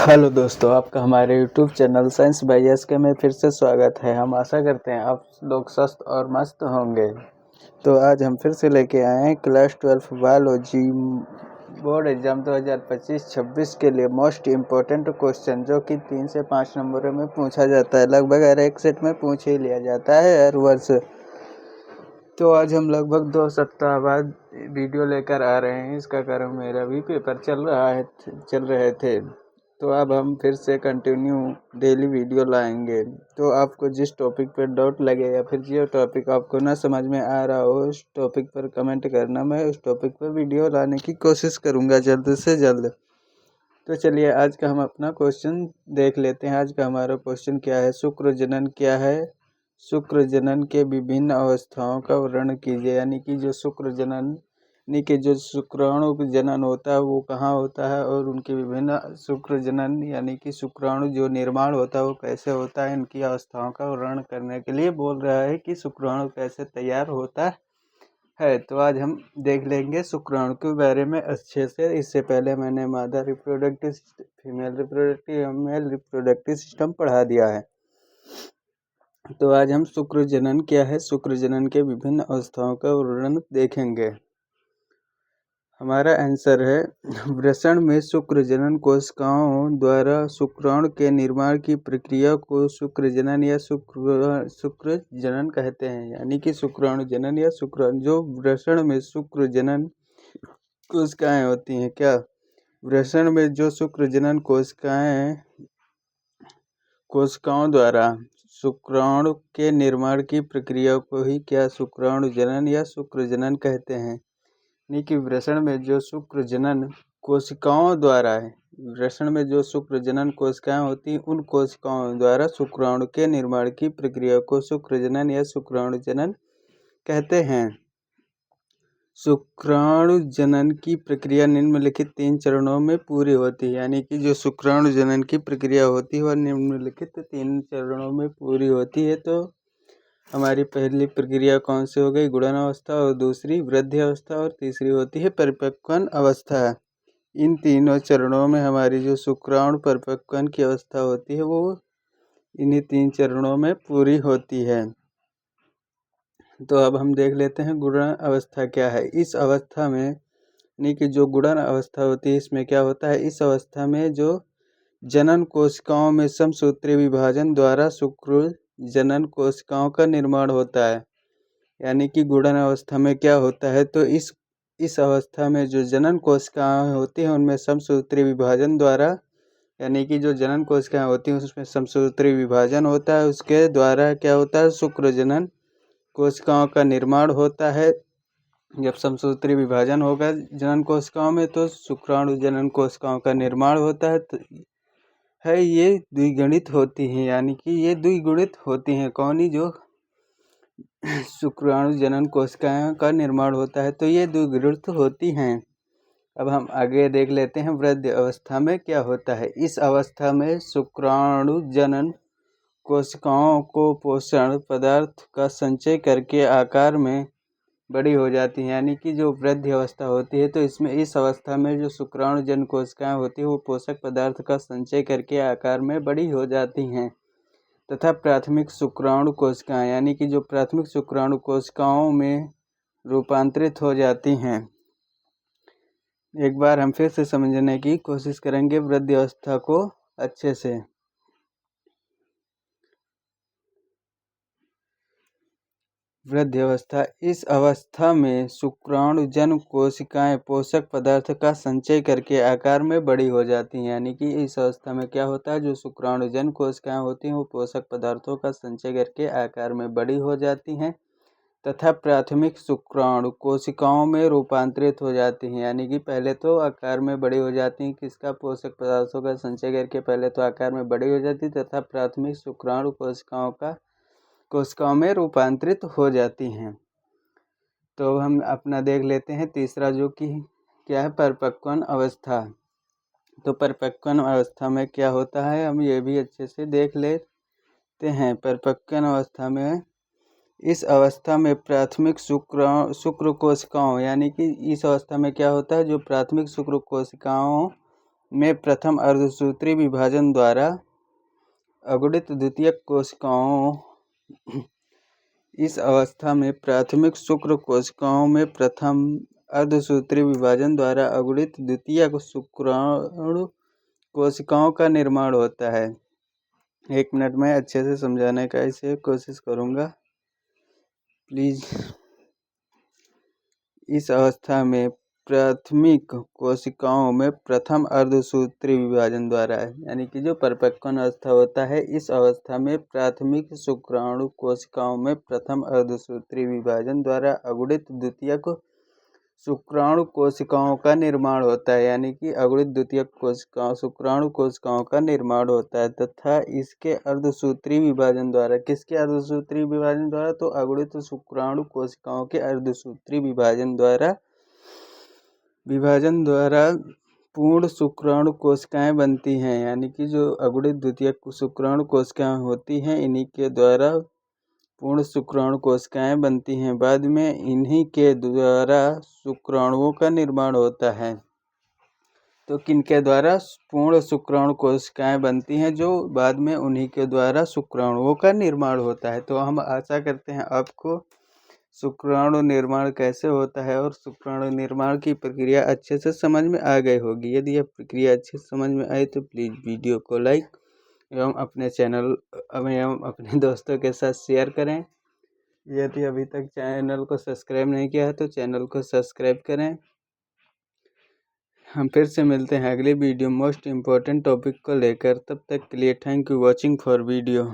Hello दोस्तों, आपका हमारे YouTube channel science by SK में फिर से स्वागत है। हम आशा करते हैं आप लोग स्वस्थ और मस्त होंगे। तो आज हम फिर से लेके आए हैं क्लास 12 बायोलॉजी बोर्ड एग्जाम 2025-26 के लिए मोस्ट इम्पोर्टेंट क्वेश्चन, जो कि 3 से 5 नंबरों में पूछा जाता है। लगभग हर एक सेट में पूछ ही लिया जाता है हर वर्ष। तो आज हम लगभग 2 सप्ताह बाद वीडियो लेकर आ रहे हैं। इसका कारण मेरा भी पेपर चल रहे थे। तो अब हम फिर से कंटिन्यू डेली वीडियो लाएंगे। तो आपको जिस टॉपिक पर डाउट लगे या फिर जो टॉपिक आपको ना समझ में आ रहा हो, उस टॉपिक पर कमेंट करना। मैं उस टॉपिक पर वीडियो लाने की कोशिश करूँगा जल्द से जल्द। तो चलिए आज का हम अपना क्वेश्चन देख लेते हैं। आज का हमारा क्वेश्चन क्या है? शुक्र जनन क्या है? शुक्र जनन के विभिन्न अवस्थाओं का वर्णन कीजिए। यानी कि जो शुक्र जनन यानी कि जो शुक्राणु का जनन होता है वो कहाँ होता है, और उनके विभिन्न शुक्र जनन यानी कि शुक्राणु जो निर्माण होता है वो कैसे होता है, इनकी अवस्थाओं का वर्णन करने के लिए बोल रहा है कि शुक्राणु कैसे तैयार होता है। तो आज हम देख लेंगे शुक्राणु के बारे में अच्छे से। इससे पहले मैंने मादा reproductive, female reproductive, male reproductive system पढ़ा दिया है। तो आज हम शुक्र जनन क्या है, शुक्र जनन के विभिन्न अवस्थाओं का वर्णन देखेंगे। हमारा आंसर है वृषण में शुक्र जनन कोशिकाओं द्वारा शुक्राणु के निर्माण की प्रक्रिया को शुक्र जनन या शुक्र जनन कहते हैं। यानी कि शुक्राणु जनन या शुक्राणु जो वृषण में शुक्र जनन कोशिकाएं होती हैं। क्या वृषण में जो शुक्र जनन कोशिकाओं द्वारा शुक्राणु के निर्माण की प्रक्रिया को ही क्या शुक्राणु जनन या शुक्र जनन कहते हैं। यानी कि वृषण में जो शुक्र जनन कोशिकाओं द्वारा है, वृषण में जो शुक्र जनन कोशिकाएं होती हैं, उन कोशिकाओं द्वारा शुक्राणु के निर्माण की प्रक्रिया को शुक्र जनन या शुक्राणु जनन कहते हैं। शुक्राणु जनन की प्रक्रिया निम्नलिखित 3 चरणों में पूरी होती है। यानी कि जो शुक्राणु जनन की प्रक्रिया होती है वह निम्नलिखित 3 चरणों में पूरी होती है। तो हमारी पहली प्रक्रिया कौन सी हो गई? गुणन अवस्था, और दूसरी वृद्धि अवस्था, और तीसरी होती है परिपक्वन अवस्था। इन तीनों चरणों में हमारी जो शुक्राणु परिपक्वन की अवस्था होती है वो इन्हीं 3 चरणों में पूरी होती है। तो अब हम देख लेते हैं गुणन अवस्था क्या है। इस अवस्था में यानी कि जो गुणन अवस्था होती है, इसमें क्या होता है? इस अवस्था में जो जनन कोशिकाओं में समसूत्री विभाजन द्वारा शुक्र जनन कोशिकाओं का निर्माण होता है। यानी कि गुणन अवस्था में क्या होता है? तो इस अवस्था में जो जनन कोशिकाएं होती हैं उनमें समसूत्री विभाजन द्वारा, यानी कि जो जनन कोशिकाएं होती हैं उसमें समसूत्री विभाजन होता है। उसके द्वारा क्या होता है? शुक्र जनन कोशिकाओं का निर्माण होता है। जब समसूत्री विभाजन होगा जनन कोशिकाओं में तो शुक्राणु जनन कोशिकाओं का निर्माण होता है। तो ये द्विगुणित होती हैं। यानी कि ये द्विगुणित होती हैं। कौन ही? जो शुक्राणु जनन कोशिकाओं का निर्माण होता है, तो ये द्विगुणित होती हैं। अब हम आगे देख लेते हैं वृद्धि अवस्था में क्या होता है। इस अवस्था में शुक्राणु जनन कोशिकाओं को पोषण पदार्थ का संचय करके आकार में बड़ी हो जाती हैं। यानी कि जो वृद्धि अवस्था होती है, तो इसमें इस अवस्था में जो शुक्राणु जनन कोशिकाएं होती हैं वो पोषक पदार्थ का संचय करके आकार में बड़ी हो जाती हैं तथा प्राथमिक शुक्राणु कोशिकाएं यानी कि जो प्राथमिक शुक्राणु कोशिकाओं में रूपांतरित हो जाती हैं। एक बार हम फिर से समझने की कोशिश करेंगे वृद्धि अवस्था को अच्छे से। वृद्धि अवस्था, इस अवस्था में शुक्राणु जन कोशिकाएं पोषक पदार्थ का संचय करके आकार में बड़ी हो जाती हैं। यानी कि इस अवस्था में क्या होता है? जो शुक्राणु जन कोशिकाएं होती हैं वो पोषक पदार्थों का संचय करके आकार में बड़ी हो जाती हैं तथा प्राथमिक शुक्राणु कोशिकाओं में रूपांतरित हो जाती हैं। यानी कि पहले तो आकार में बड़ी हो जाती हैं, किसका? पोषक पदार्थों का संचय करके पहले तो आकार में बड़ी हो जाती तथा प्राथमिक शुक्राणु कोशिकाओं में रूपांतरित हो जाती हैं। तो हम अपना देख लेते हैं तीसरा, जो कि क्या है? परिपक्वन अवस्था। तो परिपक्वन अवस्था में क्या होता है हम ये भी अच्छे से देख लेते हैं। परिपक्वन अवस्था में, इस अवस्था में प्राथमिक शुक्र कोशिकाओं यानी कि इस अवस्था में क्या होता है? जो प्राथमिक शुक्र कोशिकाओं में प्रथम अर्धसूत्री विभाजन द्वारा अगुणित द्वितीयक कोशिकाओं इस अवस्था में प्राथमिक शुक्र कोशिकाओं में प्रथम अर्धसूत्री विभाजन द्वारा अगुणित द्वितीयक शुक्राणु कोशिकाओं का निर्माण होता है। 1 मिनट में अच्छे से समझाने का इसे कोशिश करूँगा प्लीज़। इस अवस्था में प्राथमिक कोशिकाओं में प्रथम अर्धसूत्री विभाजन द्वारा है, यानी कि जो परिपक्वन अवस्था होता है, इस अवस्था में प्राथमिक शुक्राणु कोशिकाओं में प्रथम अर्धसूत्री विभाजन द्वारा अगुणित द्वितीयक शुक्राणु कोशिकाओं का निर्माण होता है, यानी कि अगुणित द्वितीयक कोशिकाओं शुक्राणु कोशिकाओं का निर्माण होता है तथा इसके अर्धसूत्री विभाजन द्वारा, किसके अर्धसूत्री विभाजन द्वारा, तो अगुणित शुक्राणु कोशिकाओं के अर्धसूत्री विभाजन द्वारा पूर्ण शुक्राणु कोशिकाएं बनती हैं, यानी कि जो अगुणित द्वितीयक शुक्राणु कोशिकाएं होती हैं, इन्हीं के द्वारा पूर्ण शुक्राणु कोशिकाएं बनती हैं। बाद में इन्हीं के द्वारा शुक्राणुओं का निर्माण होता है। तो किनके द्वारा पूर्ण शुक्राणु कोशिकाएं बनती हैं, जो बाद में उन्हीं के द्वारा शुक्राणुओं का निर्माण होता है। तो हम आशा करते हैं आपको शुक्राणु निर्माण कैसे होता है और शुक्राणु निर्माण की प्रक्रिया अच्छे से समझ में आ गई होगी। यदि यह प्रक्रिया अच्छे से समझ में आई तो प्लीज़ वीडियो को लाइक एवं अपने चैनल एवं अपने दोस्तों के साथ शेयर करें। यदि अभी तक चैनल को सब्सक्राइब नहीं किया है तो चैनल को सब्सक्राइब करें। हम फिर से मिलते हैं अगली वीडियो मोस्ट इम्पोर्टेंट टॉपिक को लेकर। तब तक के लिए thank you watching for video.